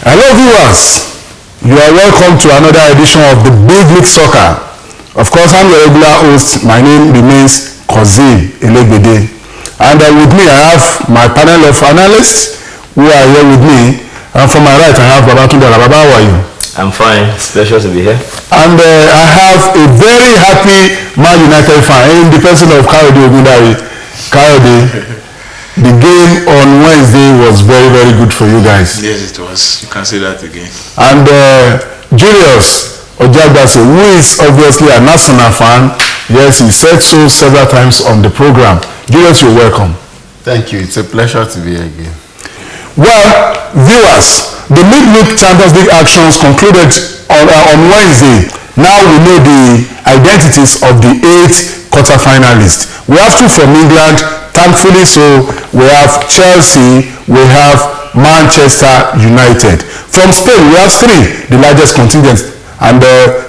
Hello viewers, you are welcome to another edition of the Big League Soccer. Of course, I'm your regular host. My name remains Kozim Elegbede. And with me, I have my panel of analysts who are here with me. And from my right, I have Babatunde. Baba, how are you? I'm fine. It's a pleasure to be here. And I have a very happy Man United fan in the person of Kayode Ogundare. Kayode, the game on Wednesday was very, very good for you guys. Yes, it was. You can say that again. And Julius Ojagbase, who is obviously a Arsenal fan, yes, he said so several times on the program. Julius, you're welcome. Thank you. It's a pleasure to be here again. Well, viewers, the Midweek Champions League actions concluded on Wednesday. Now we know the identities of the 8 quarter-finalists. We have 2 from England, thankfully so. We have Chelsea, we have Manchester United. From Spain, we have 3, the largest contingent. And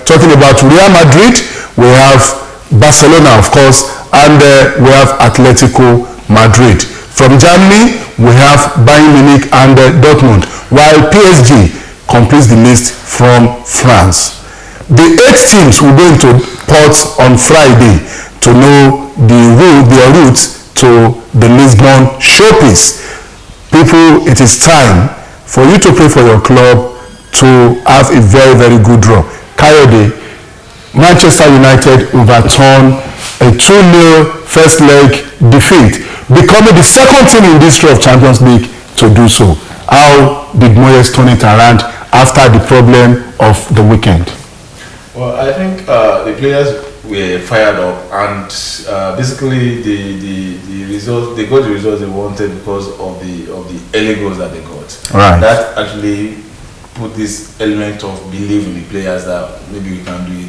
talking about Real Madrid, we have Barcelona, of course, and we have Atletico Madrid. From Germany, we have Bayern Munich and Dortmund, while PSG completes the list from France. The 8 teams will go into Porto on Friday to know their route to the Lisbon showpiece. People, it is time for you to play for your club to have a very, very good draw. Kayode, Manchester United overturned a 2-0 first leg defeat, becoming the second team in this draw of Champions League to do so. How did Moyes turn it around after the problem of the weekend? Well, I think the players were fired up, and basically the results, they got the results they wanted because of the early goals that they got. Right. That actually put this element of belief in the players that maybe we can do it.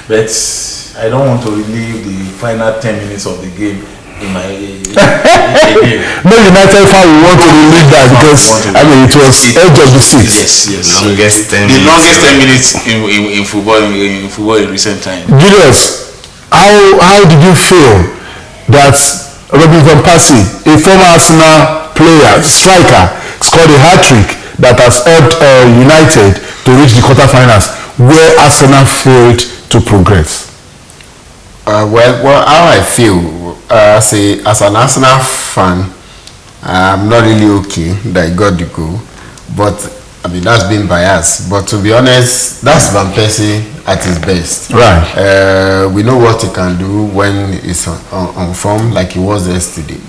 But I don't want to relive the final 10 minutes of the game in my No United fan will want to relive that because I mean it was edge of the seat. Yes. Longest 10 the minutes. longest 10 minutes in football in recent time. Julius, how did you feel that Robin van Persie, a former Arsenal player, striker, scored a hat-trick that has helped United to reach the quarterfinals, where Arsenal failed to progress? Well, how I feel as an Arsenal fan, I'm not really okay that I got the goal, but I mean that's been biased. But to be honest, that's Van Persie at his best. Right. We know what he can do when he's on form, like he was yesterday.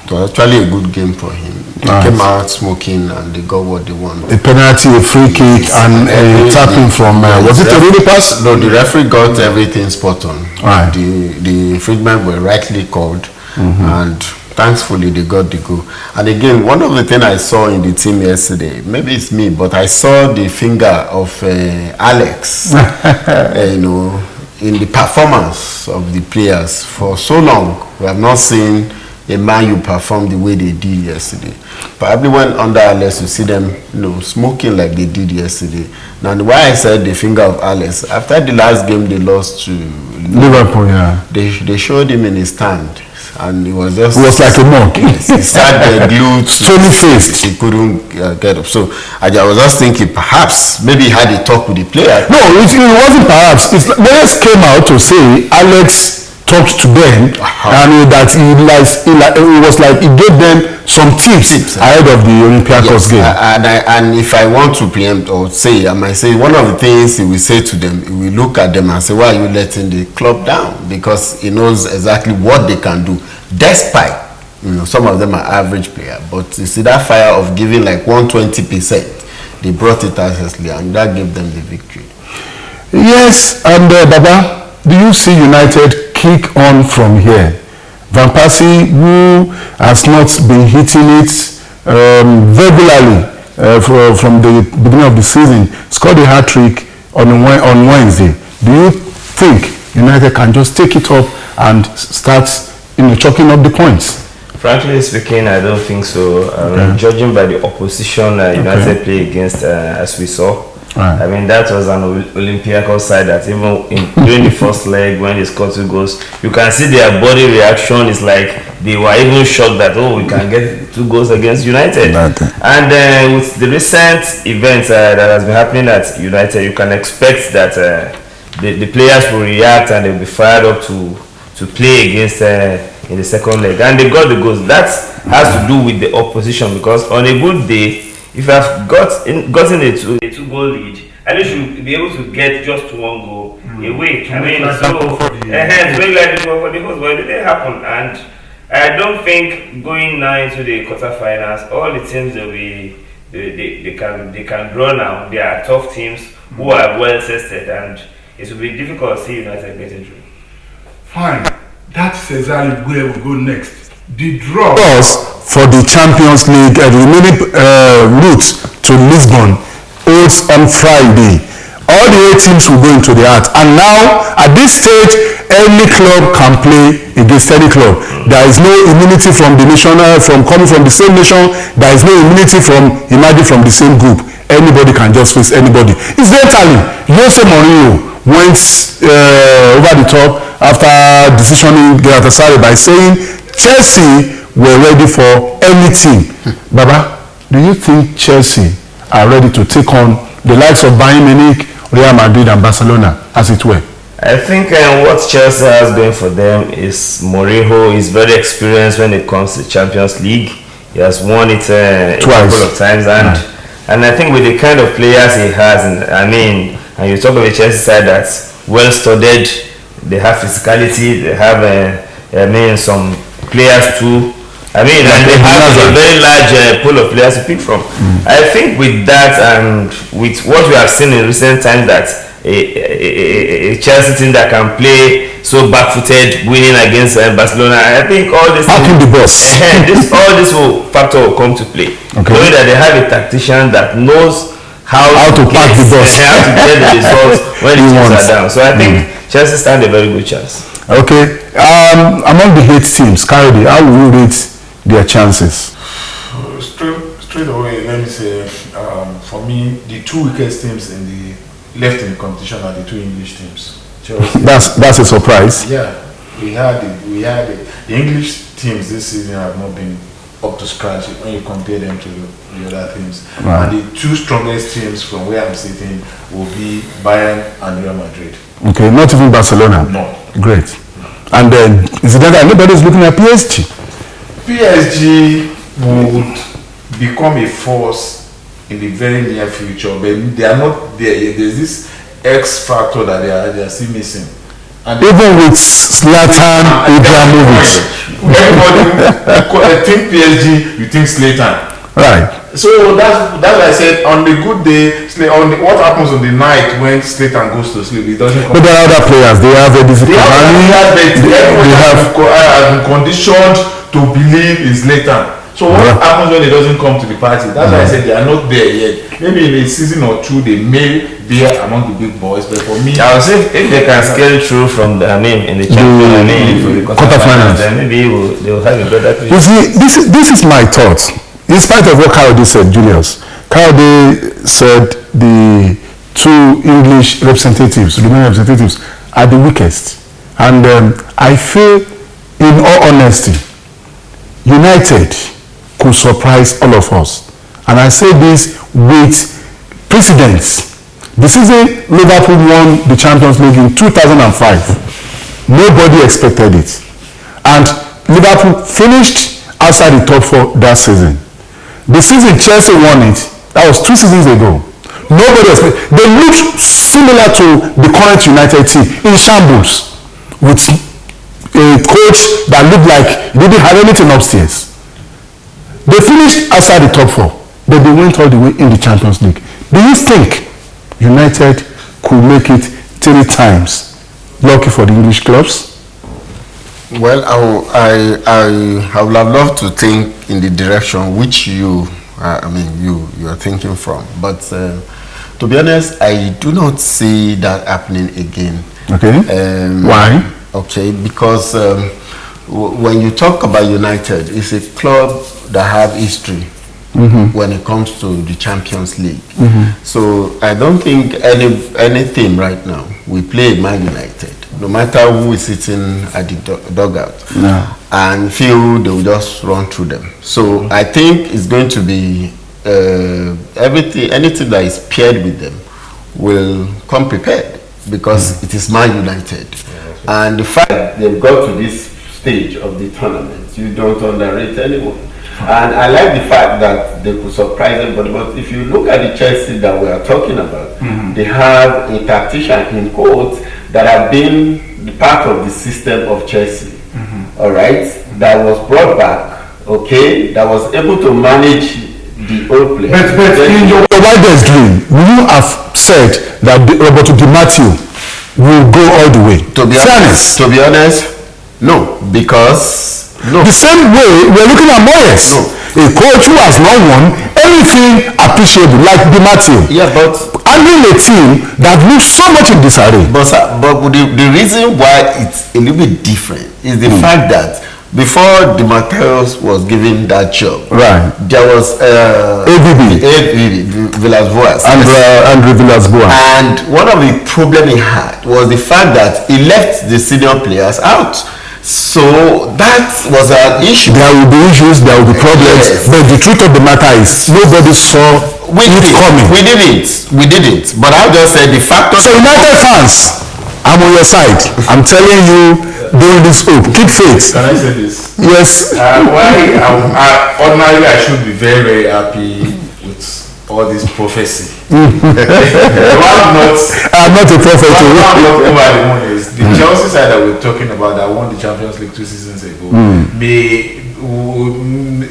It was actually a good game for him. They came out smoking and they got what they want. A penalty, a free kick, and a tapping from was it a really pass? No, the referee got everything spot on. Right. The infringement were rightly called, and thankfully they got the goal. And again, one of the things I saw in the team yesterday, maybe it's me, but I saw the finger of Alex, in the performance of the players. For so long, we have not seen a Man U perform the way they did yesterday. Probably when under Alex, you see them, smoking like they did yesterday. Now, why I said the finger of Alex, after the last game they lost to Liverpool, yeah. They showed him in his stand, and he was just... He was like a monk. Yes, he sat there glued, stony faced. He couldn't get up. So I was just thinking, perhaps maybe he had a talk with the player. No, it wasn't perhaps. Moyes came out to say Alex talked to them, and that it was like he gave them some tips ahead of the Olympiacos game. And if I want to preempt or say, I might say one of the things he will say to them, he will look at them and say, why are you letting the club down? Because he knows exactly what they can do, despite some of them are average players, but you see that fire of giving like 120%, they brought it accessibly, and that gave them the victory. Yes, and Baba, do you see United kick on from here? Van Persie, who has not been hitting it regularly from the beginning of the season, scored a hat-trick on Wednesday. Do you think United can just take it up and start chalking up the points? Frankly speaking, I don't think so. Judging by the opposition United play against, as we saw, Right. I mean, that was an Olympiacos side that even during the first leg when they scored 2 goals, you can see their body reaction is like they were even shocked that, oh, we can get 2 goals against United. And with the recent events that has been happening at United, you can expect that the players will react and they'll be fired up to play against in the second leg. And they got the goals. That has to do with the opposition, because on a good day, if you have gotten a 2-goal lead, at least you'll be able to get just 1 goal away. I mean, so it's very likely for the host, but it didn't happen. And I don't think going now into the quarterfinals, all the teams they can draw now. They are tough teams who are well tested, and it will be difficult to see United getting through. Fine. That's exactly where we go next. The draw. For the Champions League, the remaining route to Lisbon holds on Friday. All the 8 teams will go into the heart. And now, at this stage, any club can play against any club. There is no immunity from the nation, from coming from the same nation. There is no immunity from emerging from the same group. Anybody can just face anybody. Incidentally, Jose Mourinho went over the top after decisioning Galatasaray by saying Chelsea were ready for anything. Baba, do you think Chelsea are ready to take on the likes of Bayern Munich, Real Madrid and Barcelona, as it were? I think what Chelsea has going for them is Mourinho is very experienced when it comes to Champions League. He has won it a couple of times, and I think with the kind of players he has, and you talk of a Chelsea side that's well studied, they have physicality, they have some players too. And they have a very large pool of players to pick from. I think with that and with what we have seen in recent times, that a Chelsea team that can play so back-footed, winning against Barcelona, I think all this all this factor will come to play. Knowing that they have a tactician that knows how to pack the bus, how to get the results when the teams are down. So I think Chelsea stand a very good chance. Okay. Among the 8 teams, Kayode, how will you rate their chances? Straight away, let me say, for me, the 2 weakest teams left in the competition are the 2 English teams. Chelsea. That's a surprise. Yeah, we had the English teams this season have not been up to scratch when you compare them to the other teams. Right. And the 2 strongest teams from where I'm sitting will be Bayern and Real Madrid. Okay, not even Barcelona. No. Great. And then incidentally, nobody's looking at PSG. PSG would become a force in the very near future, but they are not there yet. There's this X factor that they are still missing. And even with Zlatan Ibrahimovic. Everybody think PSG, you think Zlatan. Right. So that's why I said on the good day, what happens on the night when Zlatan goes to sleep, it doesn't come. But there are other players. They have a They have been conditioned to believe in Zlatan. So what happens when it doesn't come to the party? That's why I said they are not there yet. Maybe in a season or 2 they may be among the big boys, but for me, I would say if they can scale through from the in the champion, for the quarterfinals, then maybe they will have a better play. You see, this is my thought. In spite of what Kayode said, Julius, Kayode said the 2 English representatives, the main representatives, are the weakest. And I feel, in all honesty, United could surprise all of us. And I say this with precedence. The season Liverpool won the Champions League in 2005. Nobody expected it. And Liverpool finished outside the top 4 that season. The season Chelsea won it, that was 2 seasons ago. Nobody expected. They looked similar to the current United team in shambles, with a coach that looked like he didn't have anything upstairs. They finished outside the top 4, but they went all the way in the Champions League. Do you think United could make it 3 times? Lucky for the English clubs. Well, I would have loved to think in the direction which you are thinking from, but to be honest, I do not see that happening again. Okay. Why? Okay, because when you talk about United, it's a club that have history. when it comes to the Champions League. So I don't think any team right now will play Man United, no matter who is sitting at the dugout, and feel they will just run through them. So I think it's going to be anything that is paired with them will come prepared, because it is Man United. And the fact that they've got to this stage of the tournament, you don't underrate anyone. And I like the fact that they could surprise everybody. But if you look at the Chelsea that we are talking about, they have a tactician in quotes that have been the part of the system of Chelsea. All right, that was brought back. Okay, that was able to manage the old players. But in your wildest dream, will you have said that Roberto Di Matteo will go all the way? To be honest, no, because the same way we're looking at Moyes, a coach who has not won anything appreciable like Di Matteo. Yeah, but handling a team that looks so much in disarray. But the reason why it's a little bit different is the fact that before Di Matteo was given that job, right, there was AVB Villas-Boas and Villas-Boas, and one of the problem he had was the fact that he left the senior players out. So that was an issue. There will be issues, there will be problems, but the truth of the matter is nobody saw it coming. We didn't. But I'll just say the factor. So United fans, I'm on your side. I'm telling you, don't lose hope. Keep faith. Can I say this? Yes. Ordinarily, I should be very, very happy with all this prophecy. I'm not a prophet. The Chelsea side that we're talking about that won the Champions League 2 seasons ago,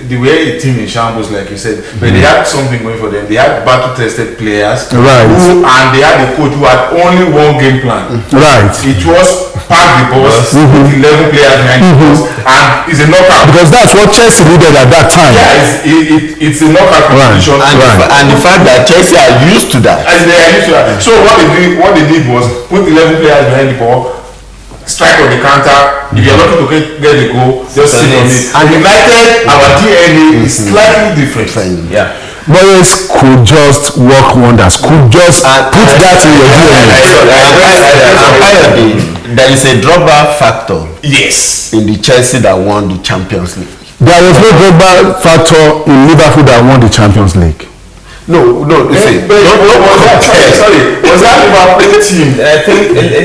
the way a team in shambles, like you said, but they had something going for them. They had battle-tested players, right, and they had a coach who had only one game plan. Right. It was pack the bus, put 11 players behind the bus, and it's a knockout. Because that's what Chelsea needed at that time. Yeah, it's a knockout competition. And the fact that Chelsea are used to that. As they are used to that. So what they did was put 11 players behind the ball, strike on the counter. If you're lucky to get the goal, just sit on it. And United, our DNA is slightly different. Yeah. Moyes could just work wonders, could just put that in your DNA. There is a drawback factor. Yes. In the Chelsea that won the Champions League. There was no drawback factor in Liverpool that won the Champions League. No, listen. Sorry, was that Liverpool team? I think the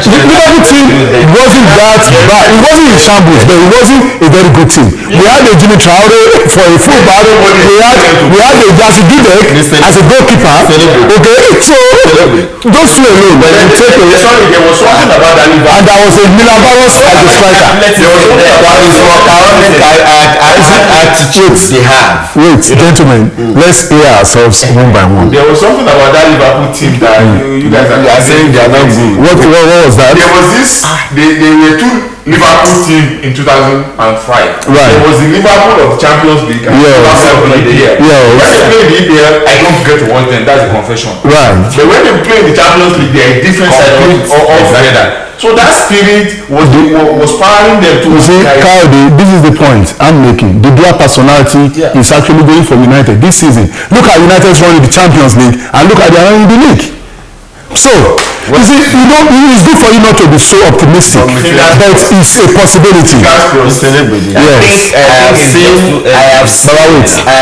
Liverpool team wasn't that bad. It wasn't in shambles, but it wasn't a very good team. We had a Jimmy Traore for a fullback. We had a Jazzy Dudek as a goalkeeper. Okay, so those two alone, when you take away. Sorry, there was something about that Liverpool. And there was a Milan Barros as the striker. Attitudes they have. Wait, gentlemen, let's hear ourselves one by one. There was something about that Liverpool team that you guys are saying they are not good. What was that? There was this. They were two Liverpool team in 2005. Right. There was the Liverpool of the Champions League and Liverpool of the EPL. Yes. When they play in the EPL, I don't get to watch them. That's a confession. Right. But when they play in the Champions League, they are a different side altogether. So that spirit was powering them to. You see, Kyle, this is the point I'm making. The Dia personality is actually going for United this season. Look at United's run in the Champions League and look at their run in the league. So, you see, it's good for you not to be so optimistic, but it's a possibility. Yes. I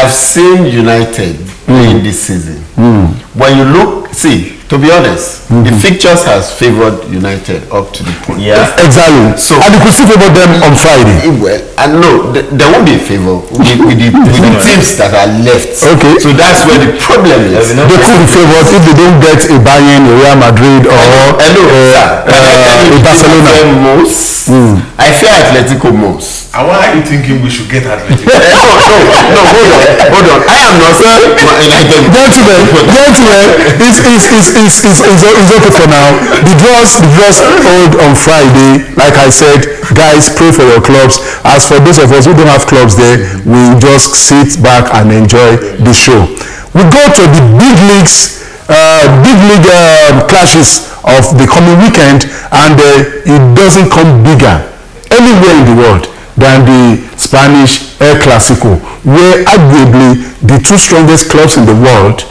have seen United playing this season. When you look, to be honest, the fixtures has favored United up to the point. Yeah, exactly. So, and you could still favor them on Friday. Well, and no, there won't be a favor with the teams that are left. Okay. So that's where the problem is. They could be favored if they don't get a Bayern, a Real Madrid, or a Barcelona. I fear Atletico most. And why are you thinking we should get Atletico? No, hold on. I am not saying. Gentlemen, it's okay for now. The draws hold on Friday. Like I said, guys, pray for your clubs. As for those of us who don't have clubs there, we just sit back and enjoy the show. We go to the big league clashes of the coming weekend, and it doesn't come bigger anywhere in the world than the Spanish El Clasico, where arguably the two strongest clubs in the world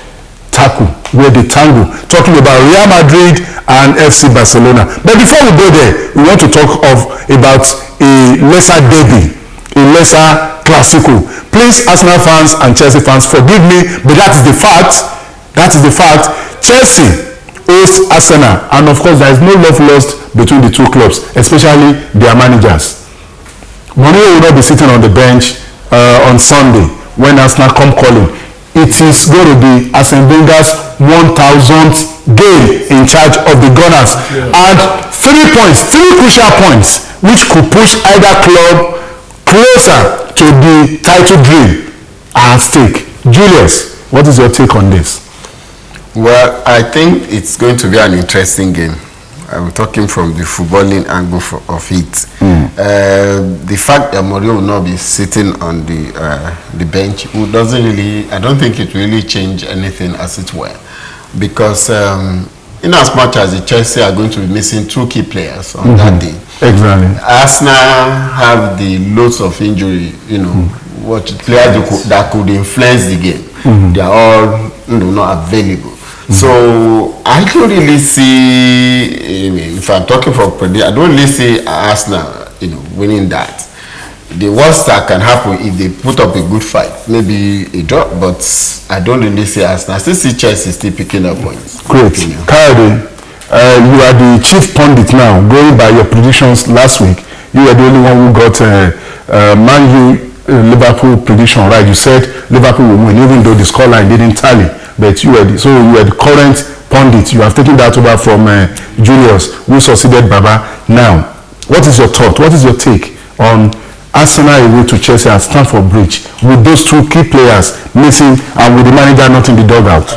tackle, where they tango, talking about Real Madrid and FC Barcelona. But before we go there, we want to talk about a lesser derby, a lesser Clasico. Please, Arsenal fans and Chelsea fans, forgive me, but that is the fact. That is the fact. Chelsea owes Arsenal, and of course there is no love lost between the two clubs, especially their managers. Mourinho will not be sitting on the bench on Sunday when Arsenal come calling. It is going to be Arsene Wenger's 1000th game in charge of the Gunners, and 3 crucial points, which could push either club closer to the title dream are at stake. Julius, what is your take on this? Well, I think it's going to be an interesting game. I'm talking from the footballing angle of it. The fact that Mourinho will not be sitting on the bench doesn't really, I don't think it really change anything as it were, because in as much as the Chelsea are going to be missing 2 key players on that day, exactly, Arsenal have the loads of injury, what players that could influence the game. They are all not available. So I don't really see, if I'm talking for prediction, I don't really see Arsenal, winning that. The worst that can happen if they put up a good fight, maybe a draw, but I don't really see Arsenal. I still see Chelsea still picking up points. Great. Kayode, you are the chief pundit now, going by your predictions last week. You were the only one who got Man U Liverpool prediction right. You said Liverpool will win, even though the scoreline didn't tally. But you were the current pundit. You have taken that over from Julius, who succeeded Baba. Now, what is your thought? What is your take on Arsenal away to Chelsea at Stamford Bridge with those 2 key players missing and with the manager not in the dugout?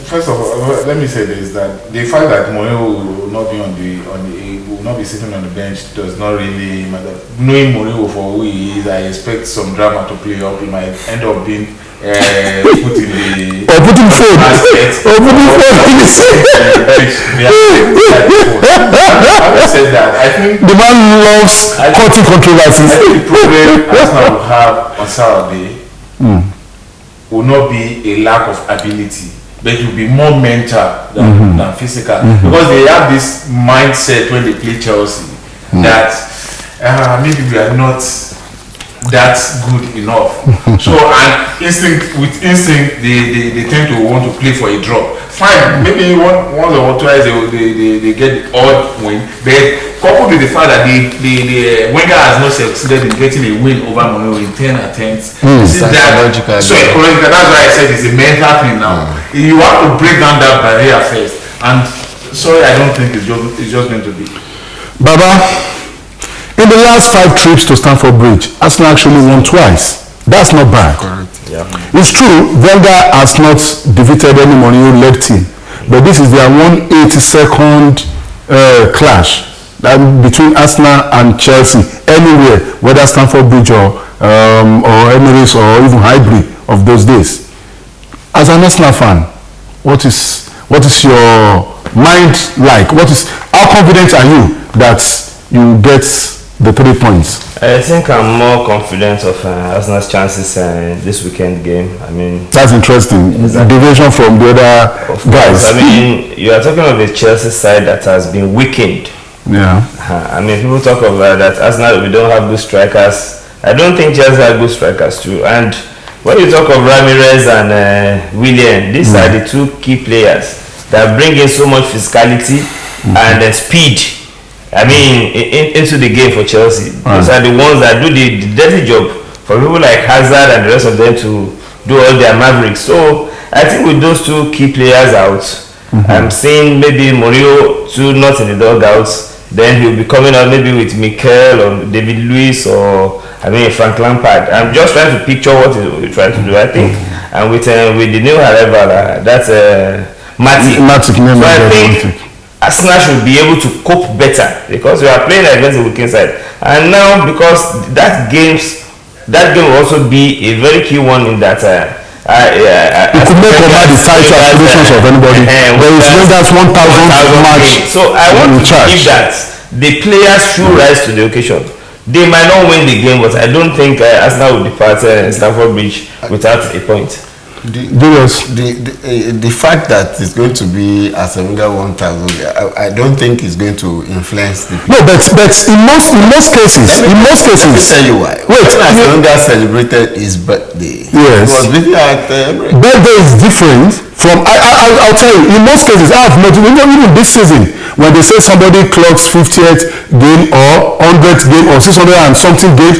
First of all, let me say this: that the fact that Mourinho will not be will not be sitting on the bench does not really matter. Knowing Mourinho for who he is, I expect some drama to play up. He might end up being put in the putting phone having said that, I think the man loves cutting controversies. I think the problem Arsenal will have on Saturday will not be a lack of ability, but it will be more mental than physical, because they have this mindset when they play Chelsea that maybe we are not that good enough. So, and with instinct, they tend to want to play for a draw. Fine, maybe once or twice they get the odd win, but coupled with the fact that the Wenger has not succeeded in getting a win over Mourinho in 10 attempts. Psychological. So that's why I said it's a mental thing now. You have to break down that barrier first. And sorry, I don't think it's just going to be. Baba, in the last 5 trips to Stamford Bridge, Arsenal actually won twice. That's not bad. Correct. Yeah. It's true, Wenger has not defeated any Mourinho-led team, but this is their 182nd clash between Arsenal and Chelsea anywhere, whether Stamford Bridge or Emirates or even Highbury of those days. As an Arsenal fan, what is your mind like? How confident are you that you get the 3 points? I think I'm more confident of Arsenal's chances this weekend game. I mean, that's interesting. Exactly. Division from the other guys. I mean, you are talking of a Chelsea side that has been weakened. Yeah. I mean, people talk about that Arsenal, we don't have good strikers. I don't think Chelsea have good strikers too. And when you talk of Ramirez and Willian, these are the 2 key players that bring in so much physicality and speed. I mean, into the game for Chelsea. Those are the ones that do the dirty job for people like Hazard and the rest of them to do all their mavericks. So I think with those 2 key players out, I'm seeing maybe Mourinho too not in the dugouts. Then he'll be coming out maybe with Mikel or David Luiz or Frank Lampard. I'm just trying to picture what he's trying to do. I think, and with the new arrival, that's Matic. So I think Arsenal should be able to cope better because we are playing against the weekend side, and now because that game will also be a very key one in that. It could make or the title aspirations of anybody. There is Wenger's 1000th match. So I want to believe that the players should rise to the occasion. they might not win the game, but I don't think Arsenal will depart Stamford Bridge without a point. The fact that it's going to be as a Wenger 1000, I don't think it's going to influence the. No, but in most cases, let me tell you why. Wait, as Wenger celebrated his birthday. Yes. He was busy at birthday is different from. I'll tell you. In most cases, I have noticed even this season when they say somebody clocks 50th game or 100th game or 600 and something game,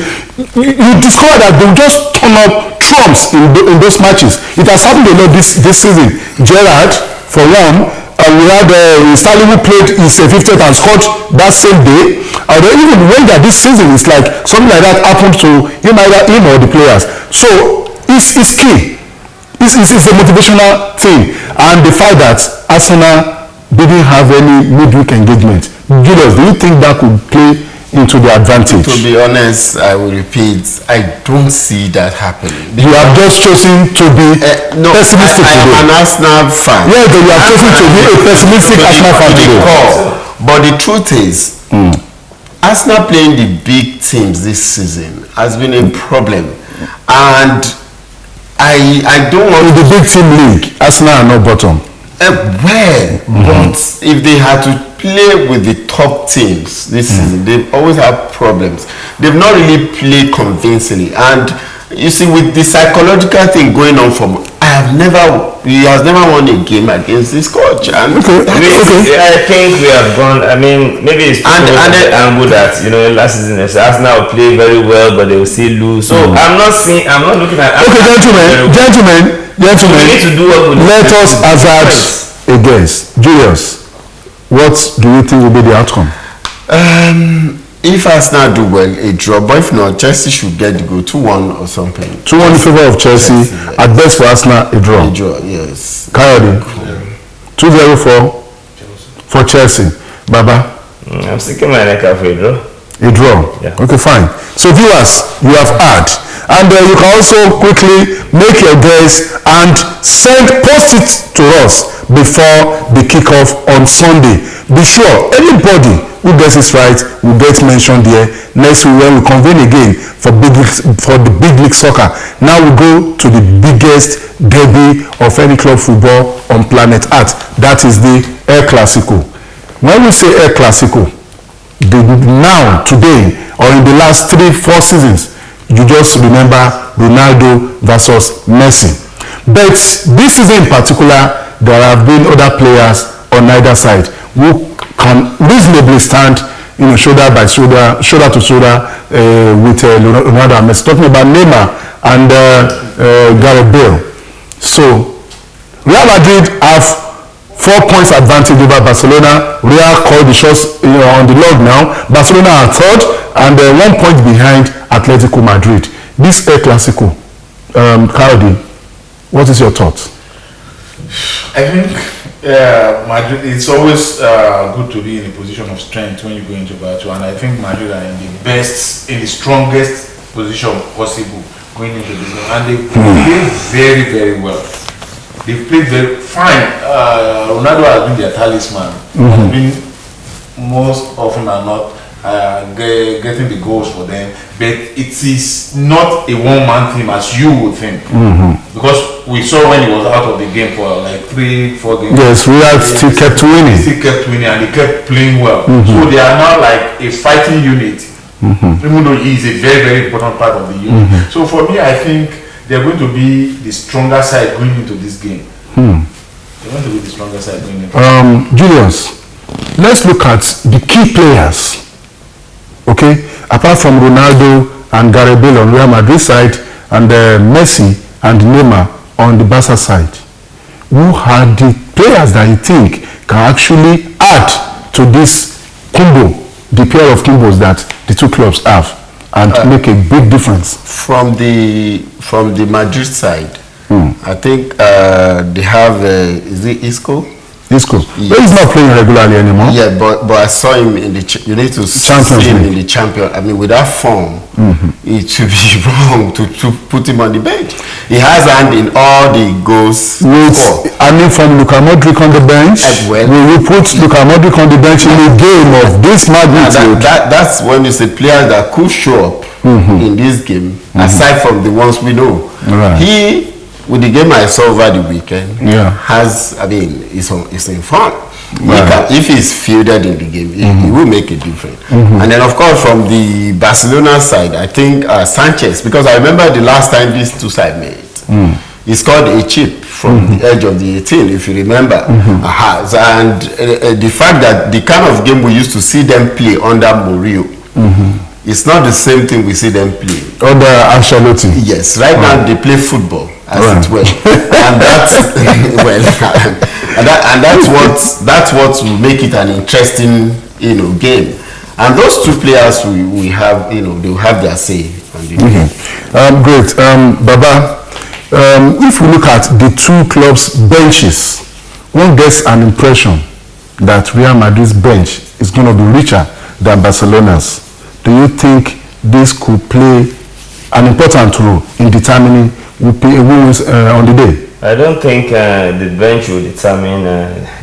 you discover that they will just turn up trumps in those matches. It has happened a lot this season. Gerrard, for one, we had Sterling who played his 50th and scored that same day. Even Wenger this season, it's like something like that happened to either him or the players. So it's key. It's a motivational thing, and the fact that Arsenal didn't have any midweek engagement. Julius, do you think that could play into the advantage? To be honest, I will repeat, I don't see that happening. You have just chosen to be pessimistic today. I am an Arsenal fan. Yeah, but you have chosen to be a pessimistic Arsenal fan today. But the truth is, Arsenal playing the big teams this season has been a problem, and I don't want in the big team league. Arsenal are not bottom. But if they had to play with the top teams this season, they've always had problems. They've not really played convincingly, and you see, with the psychological thing going on from, he has never won a game against this coach. And I think we have gone. I mean, maybe it's the angle that last season Arsenal will play very well, but they will still lose. So I'm not looking at. Okay, gentlemen. We need to do what we need. Let us hazard a guess. Julius, what do you think will be the outcome? If Arsenal do well, a draw. But if not, Chelsea should get the goal 2-1 or something. 2-1 in favor of Chelsea. Yes. At best for Arsenal, a draw. A draw, yes. Coyote. 2-0 for Chelsea. Baba. I'm sticking my neck out for a draw. A draw. Yeah. Okay, fine. So viewers, you have heard. And you can also quickly make your guess and post it to us before the kickoff on Sunday. Be sure anybody who gets it right will get mentioned here next week when we convene again for the big league soccer. Now we go to the biggest derby of any club football on planet Earth. That is the El Clasico. When we say El Clasico, now, today, or in the last 3-4 seasons, you just remember Ronaldo versus Messi. But this season in particular, there have been other players on either side who can reasonably stand, shoulder to shoulder with Ronaldo and Messi. Talking about Neymar and Gareth Bale. So, Real Madrid have 4 points advantage over Barcelona. Real called the shots on the log now. Barcelona are third and 1 point behind Atletico Madrid. This El Clasico, Claudio, what is your thought? I think Madrid, it's always good to be in a position of strength when you go into battle, and I think Madrid are in the strongest position possible going into the game, and they play very, very well. They played very fine. Ronaldo has been their talisman. Has been most often than not getting the goals for them, but it is not a one-man team as you would think, because we saw when he was out of the game for like 3-4 games. Yes, Real still kept winning. And he kept playing well. So they are now like a fighting unit, even though he is a very, very important part of the unit. So for me, I think they are going to be the stronger side going into this game. They're going to be the stronger side going into Julius, let's look at the key players. Okay, apart from Ronaldo and Gareth Bale on Real Madrid side, and Messi and Neymar on the Barca side, who are the players that you think can actually add to this combo, the pair of combos that the two clubs have, and make a big difference? From the Madrid side, I think they have is it Isco? Isco. Yes. But he's not playing regularly anymore. Yeah, but I saw him in the. You need to Champions see him League. in the champion. I mean, with that form, it would be wrong to put him on the bench. He has hand in all the goals. I mean, from Luka Modric on the bench, well, will you put Luka Modric on the bench in a game of this magnitude? That's when you say players that could show up in this game, aside from the ones we know. Right. He, with the game I saw over the weekend, Yeah. it's in front. Right. If he's fielded in the game, he will make a difference. And then, of course, from the Barcelona side, I think Sanchez, because I remember the last time these two sides met, he scored a chip from the edge of the 18, if you remember. And the fact that the kind of game we used to see them play under Murillo, it's not the same thing we see them play. Under Ancelotti. Yes, right now they play football as it were, and that's that's what will make it an interesting game. And those two players we have, they will have their say on the game. Great, Baba. If we look at the two clubs' benches, one gets an impression that Real Madrid's bench is going to be richer than Barcelona's. Do you think this could play an important role in determining who wins on the day? I don't think the bench will determine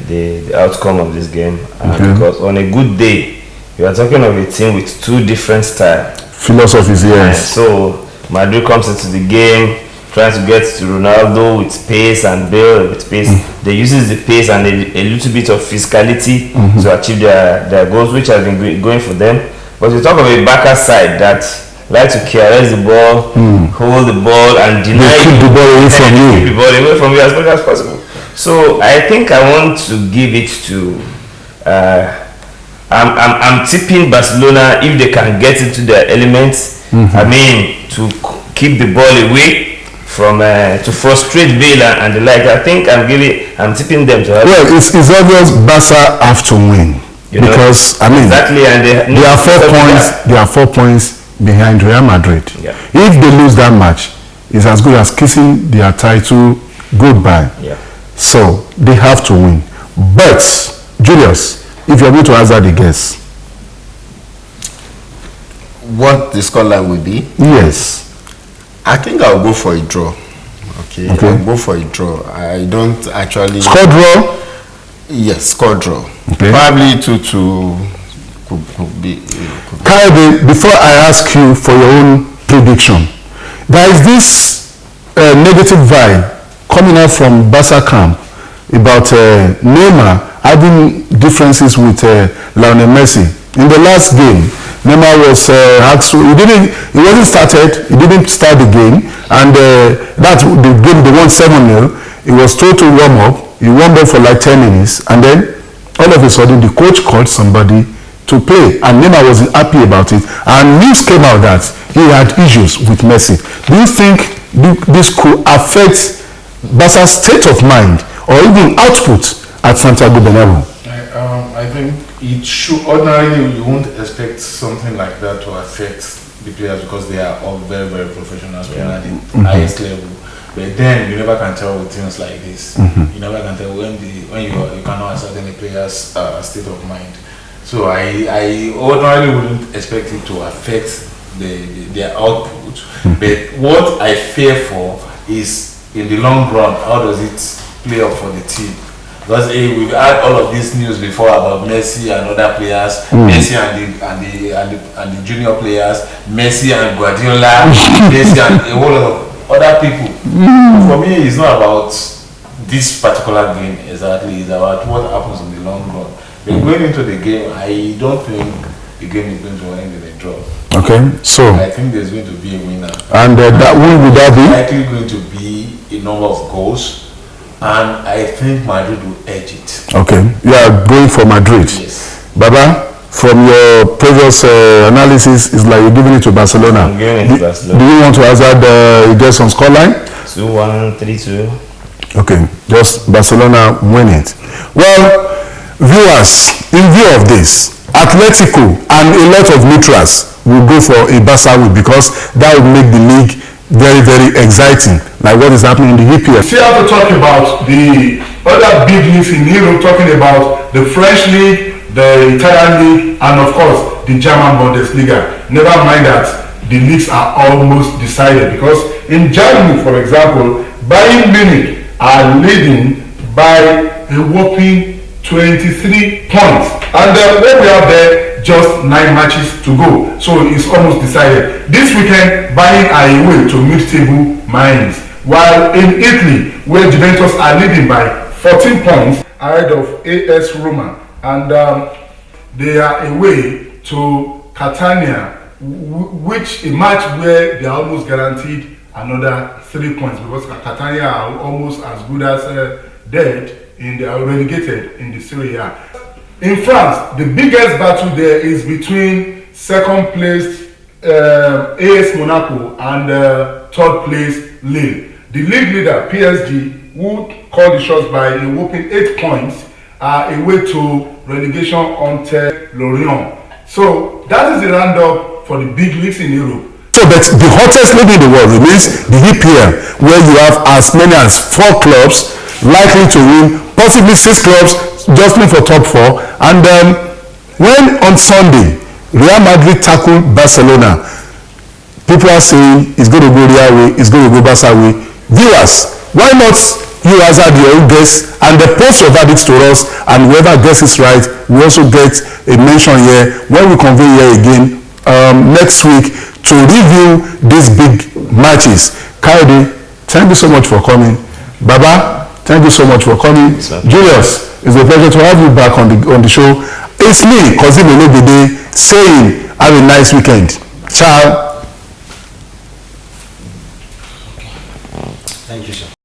the outcome of this game because on a good day, you are talking of a team with two different styles. Philosophies, yes. So Madrid comes into the game trying to get to Ronaldo with pace and Bale with pace. They uses the pace and a little bit of physicality to achieve their goals, which has been going for them. But you talk of a backer side that like to caress the ball, hold the ball, and deny keep the ball away from you. Keep the ball away from you as much as possible. So I think I want to give it to. I'm tipping Barcelona if they can get into their elements. I mean, to keep the ball away from to frustrate Bale and the like. I think I'm tipping them to have. Well, it's obvious Barca have to win. Because I mean, exactly, and they are 4 points. They are 4 points behind Real Madrid. Yeah. If they lose that match, it's as good as kissing their title goodbye. Yeah. So they have to win. But Julius, if you're going to answer the guess, what the scoreline will be? Yes. I think I'll go for a draw. Okay. I'll go for a draw. I don't actually. Score draw? Yes, score draw. Okay. Probably 2-2 could be. Kayode, before I ask you for your own prediction, there is this negative vibe coming out from Barca camp about Neymar having differences with Lionel Messi. In the last game, Neymar was asked, he wasn't started, he didn't start the game, and that's the game they won 7-0. He was told to warm up. He warmed up for like 10 minutes, and then all of a sudden the coach called somebody to play, and Neymar wasn't happy about it, and news came out that he had issues with Messi. Do you think this could affect Barca's state of mind or even output at Santiago Bernabeu? I think it should. Ordinarily, you won't expect something like that to affect the players because they are all very, very professional playing at the highest level. But then you never can tell with things like this. You never can tell when you cannot ascertain the player's state of mind. So I ordinarily wouldn't expect it to affect their output. But what I fear for is in the long run, how does it play up for the team? Because we've had all of this news before about Messi and other players, Messi and the junior players, Messi and Guardiola, Messi and a whole lot of other people. For me, it's not about this particular game exactly. It's about what happens in the long run. But going into the game, I don't think the game is going to end in a draw. Okay, so I think there's going to be a winner. And that win, would that be? Likely going to be a number of goals, and I think Madrid will edge it. Okay, you are going for Madrid. Yes. Baba, from your previous analysis, it's like you're giving it to Barcelona. I'm giving it to Barcelona. Do you want to hazard guess on scoreline? 2-1, 3-2. Okay, just Barcelona win it. Well, viewers, in view of this, Atletico and a lot of neutrals will go for a Barca win because that would make the league very, very exciting, like what is happening in the EPL. We still have to talk about the other big leagues in Europe, talking about the French league, the Italian league, and of course the German Bundesliga. Never mind that the leagues are almost decided, because in Germany, for example, Bayern Munich are leading by a whopping 23 points, and what we have there, just 9 matches to go, so it's almost decided. This weekend, Bayern are away to mid-table Mainz, while in Italy, where Juventus are leading by 14 points ahead of AS Roma, and they are away to Catania, which a match where they are almost guaranteed another 3 points, because Catania are almost as good as dead, they are relegated in the Serie A. In France, the biggest battle there is between second place AS Monaco and third place Lille. The league leader PSG, who called the shots by a whopping 8 points, are away to relegation until Lorient. So that is the roundup for the big leagues in Europe. So, but the hottest league in the world remains the EPL, where you have as many as 4 clubs likely to win, possibly 6 clubs jostling for top 4. And when on Sunday Real Madrid tackled Barcelona, people are saying it's going to go their way, it's going to go Barca way. Viewers, why not you answer your own guess and post your verdicts to us, and whoever guesses right, we also get a mention here when we convene here again next week to review these big matches. Kayode, thank you so much for coming. Baba, thank you so much for coming. Julius, it's a pleasure to have you back on the show. It's me, Kozim Olobide, saying have a nice weekend. Ciao. Thank you, sir.